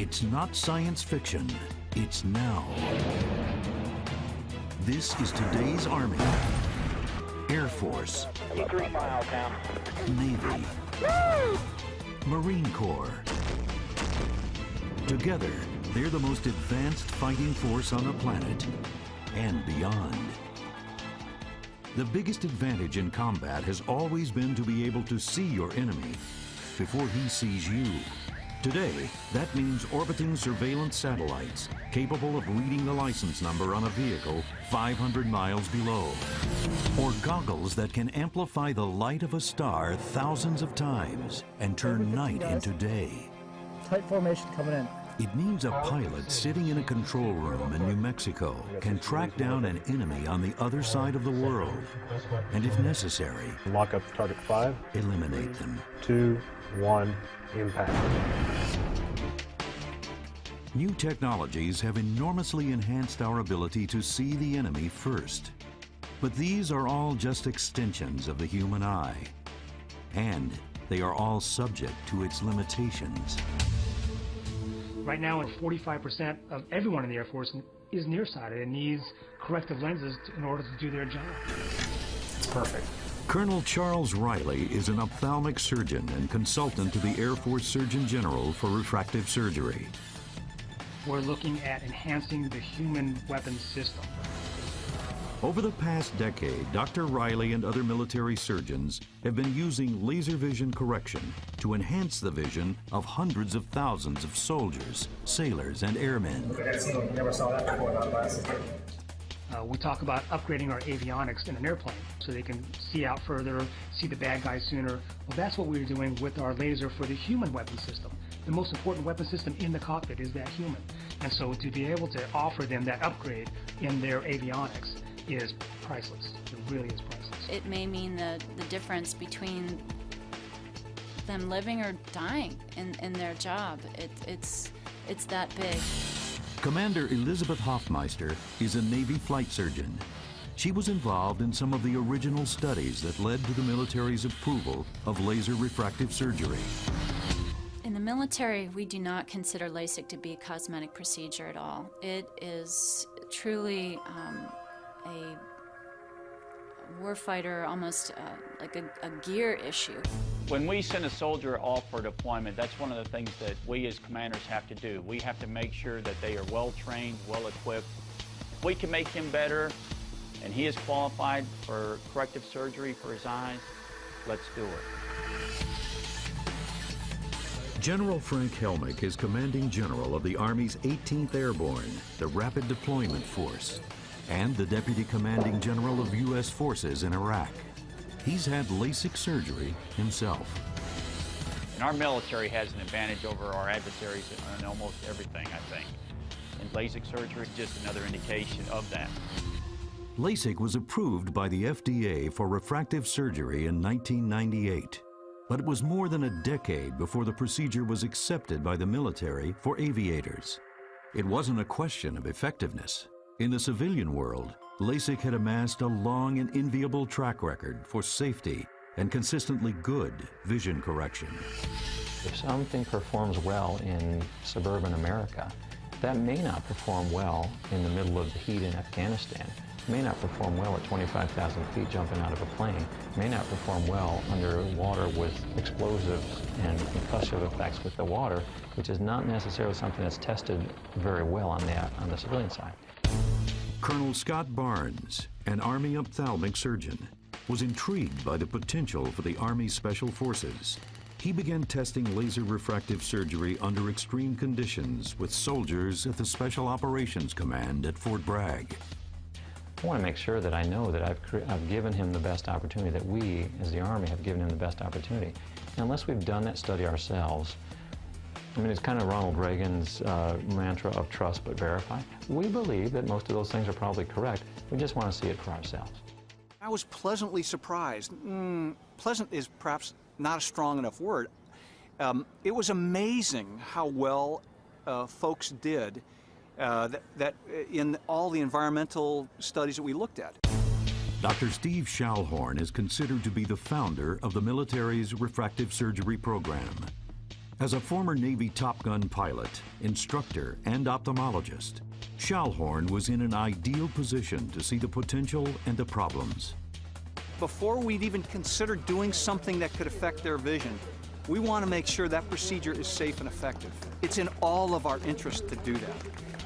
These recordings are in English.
It's not science fiction, it's now. This is today's Army, Air Force, 3 miles down. Navy, Marine Corps. Together, they're the most advanced fighting force on the planet and beyond. The biggest advantage in combat has always been to be able to see your enemy before he sees you. Today, that means orbiting surveillance satellites capable of reading the license number on a vehicle 500 miles below, or goggles that can amplify the light of a star thousands of times and turn night into day. Tight formation coming in. It means a pilot sitting in a control room in New Mexico can track down an enemy on the other side of the world, and if necessary, lock up target 5, eliminate them. 2, 1, impact. New technologies have enormously enhanced our ability to see the enemy first. But these are all just extensions of the human eye, and they are all subject to its limitations. Right now, 45% of everyone in the Air Force is nearsighted and needs corrective lenses in order to do their job. Perfect. Colonel Charles Riley is an ophthalmic surgeon and consultant to the Air Force Surgeon General for refractive surgery. We're looking at enhancing the human weapons system. Over the past decade, Dr. Riley and other military surgeons have been using laser vision correction to enhance the vision of hundreds of thousands of soldiers, sailors, and airmen. We talk about upgrading our avionics in an airplane so they can see out further, see the bad guys sooner. Well, that's what we're doing with our laser for the human weapon system. The most important weapon system in the cockpit is that human. And so to be able to offer them that upgrade in their avionics is priceless. It really is priceless. It may mean the difference between them living or dying in their job. It's that big. Commander Elizabeth Hoffmeister is a Navy flight surgeon. She was involved in some of the original studies that led to the military's approval of laser refractive surgery. In the military, we do not consider LASIK to be a cosmetic procedure at all. It is truly a warfighter, almost like a gear issue. When we send a soldier off for deployment, that's one of the things that we as commanders have to do. We have to make sure that they are well trained, well equipped. If we can make him better and he is qualified for corrective surgery for his eyes, let's do it. General Frank Helmick is commanding general of the Army's 18th Airborne, the Rapid Deployment Force, and the deputy commanding general of U.S. forces in Iraq. He's had LASIK surgery himself. And our military has an advantage over our adversaries in almost everything, I think. And LASIK surgery is just another indication of that. LASIK was approved by the FDA for refractive surgery in 1998. But it was more than a decade before the procedure was accepted by the military for aviators. It wasn't a question of effectiveness. In the civilian world, LASIK had amassed a long and enviable track record for safety and consistently good vision correction. If something performs well in suburban America, that may not perform well in the middle of the heat in Afghanistan. It may not perform well at 25,000 feet jumping out of a plane. It may not perform well under water with explosives and concussive effects with the water, which is not necessarily something that's tested very well on the civilian side. Colonel Scott Barnes, an Army ophthalmic surgeon, was intrigued by the potential for the Army's Special Forces. He began testing laser refractive surgery under extreme conditions with soldiers at the Special Operations Command at Fort Bragg. I want to make sure that I know that I've given him the best opportunity, that we, as the Army, have given him the best opportunity. And unless we've done that study ourselves, I mean, it's kind of Ronald Reagan's mantra of trust but verify. We believe that most of those things are probably correct. We just want to see it for ourselves. I was pleasantly surprised. Pleasant is perhaps not a strong enough word. It was amazing how well folks did that in all the environmental studies that we looked at. Dr. Steve Schallhorn is considered to be the founder of the military's refractive surgery program. As a former Navy Top Gun pilot, instructor, and ophthalmologist, Schallhorn was in an ideal position to see the potential and the problems. Before we'd even consider doing something that could affect their vision, we want to make sure that procedure is safe and effective. It's in all of our interest to do that.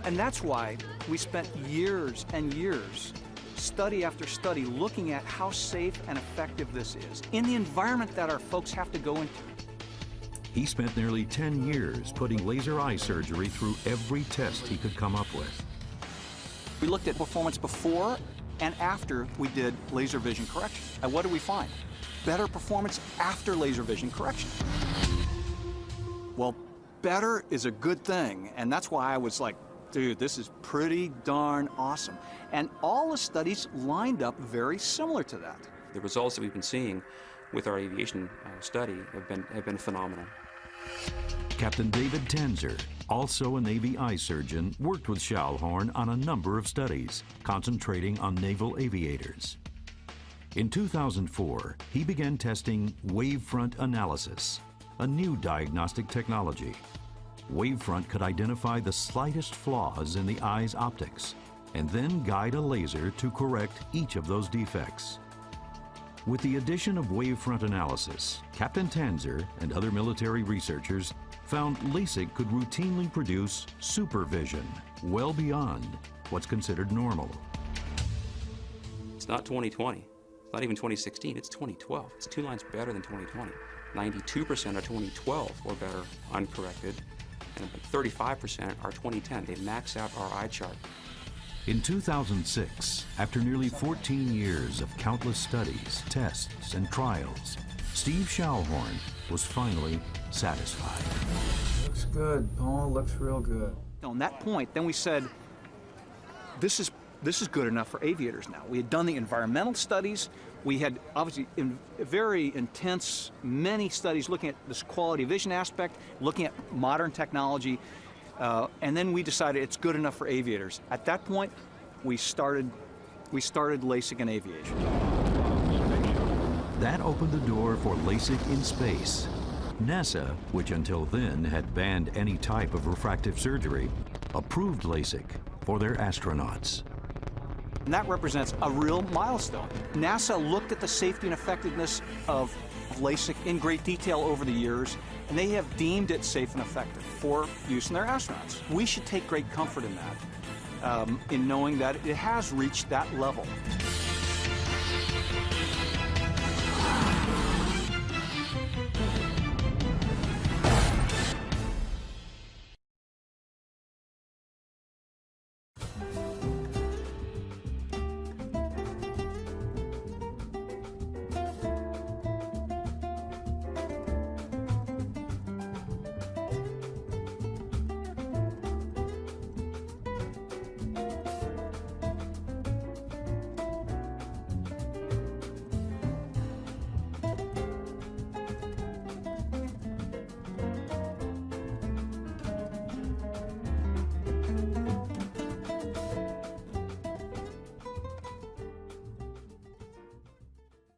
And that's why we spent years and years, study after study, looking at how safe and effective this is in the environment that our folks have to go into. He spent nearly 10 years putting laser eye surgery through every test he could come up with. We looked at performance before and after we did laser vision correction. And what did we find? Better performance after laser vision correction. Well, better is a good thing, and that's why I was like, dude, this is pretty darn awesome. And all the studies lined up very similar to that. The results that we've been seeing with our aviation study have been phenomenal. Captain David Tanzer, also a Navy eye surgeon, worked with Schallhorn on a number of studies, concentrating on naval aviators. In 2004, he began testing wavefront analysis, a new diagnostic technology. Wavefront could identify the slightest flaws in the eye's optics and then guide a laser to correct each of those defects. With the addition of wavefront analysis, Captain Tanzer and other military researchers found LASIK could routinely produce supervision well beyond what's considered normal. It's not 2020, not even 2016, it's 2012. It's 2 lines better than 2020. 92% are 2012 or better uncorrected, and 35% are 2010. They max out our eye chart. In 2006, after nearly 14 years of countless studies, tests, and trials, Steve Schallhorn was finally satisfied. Looks good. Oh, looks real good. On that point, then we said, this is good enough for aviators now. We had done the environmental studies. We had obviously very intense, many studies looking at this quality of vision aspect, looking at modern technology, and then we decided it's good enough for aviators. At that point, we started LASIK in aviation. That opened the door for LASIK in space. NASA, which until then had banned any type of refractive surgery, approved LASIK for their astronauts. And that represents a real milestone. NASA looked at the safety and effectiveness of LASIK in great detail over the years, and they have deemed it safe and effective for use in their astronauts. We should take great comfort in that, in knowing that it has reached that level.